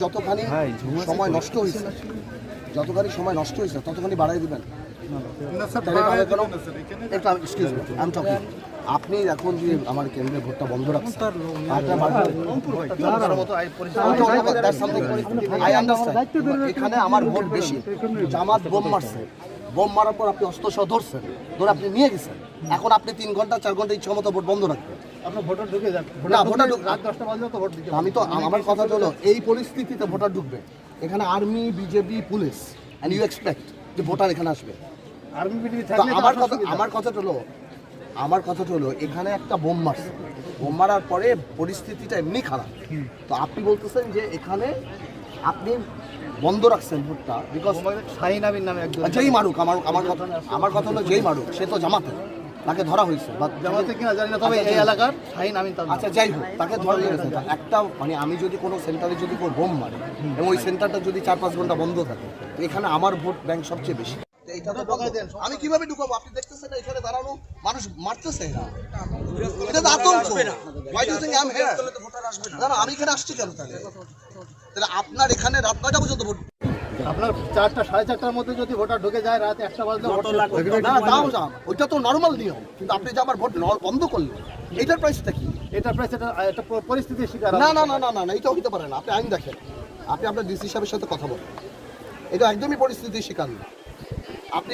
যতখানি সময় নষ্ট হয়েছে ততখানি বাড়াই দিবেন। আপনি এখন যে আমার কেন্দ্রে ভোটটা বন্ধ রাখছেন, এখানে আমার ভোট বেশি। জামাত বোম মারছে, বোম মারার পর আপনি অস্ত্র সহ ধরছেন, ধরে আপনি নিয়ে গেছেন। এখন আপনি 3 ঘন্টা 4 ঘন্টা ইচ্ছা মতো ভোট বন্ধ রাখবেন। আমি তো আমার কথা হলো এই পরিস্থিতিতে ভোটার ঢুকবে এখানে, army BJP police, and you expect যে ভোটার এখানে আসবে। আমার কথা হলো এখানে একটা বোম মারছে, বোম মারার পরে পরিস্থিতিটা এমনি খারাপ। তো আপনি বলতেছেন যে এখানে আপনি বন্ধ রাখছেন ভোটটা, বিকজ শাহিন আমিন নামে একজন যেই মারুক, আমার কথা হলো যেই মারুক সে তো জামাতে, তাকে ধরা হয়েছে বা জামাতে কিনা জানি না, তবে এই এলাকার শাহিন আমিন। আচ্ছা যাই হোক, তাকে ধরা হয়েছে। একটা মানে আমি যদি কোনো সেন্টারে যদি কোনো বোম মারি এবং ওই সেন্টারটা যদি 4-5 ঘন্টা বন্ধ থাকে, তো এখানে আমার ভোট ব্যাংক সবচেয়ে বেশি। আমি কিভাবে ঢুকাবো? আপনি দেখতেছেন এখানে দাঁড়ানো মানুষ মারতেছে, এটা তো আতঙ্ক। Why do you think I'm here? না, আমি এখানে আসছি কেন তাহলে? আপনার এখানে রাত 9টা পর্যন্ত ভোট, আপনার 4টা 4:30টার মধ্যে যদি ভোটার ঢুকে যায়, রাত 1টা বাজলে ওইটা তো নর্মাল নিয়ম, কিন্তু আপনি যে আমার ভোট বন্ধ করলেন, এটার প্রাইসটা কি? এটা প্রায় একটা পরিস্থিতির শিকার। না, এটা হতে পারে না। আপনি আইন দেখেন, আপনি আপনার ডিসি সাহেবের সাথে কথা বলেন, এটা একদমই পরিস্থিতির শিকার না। আপনি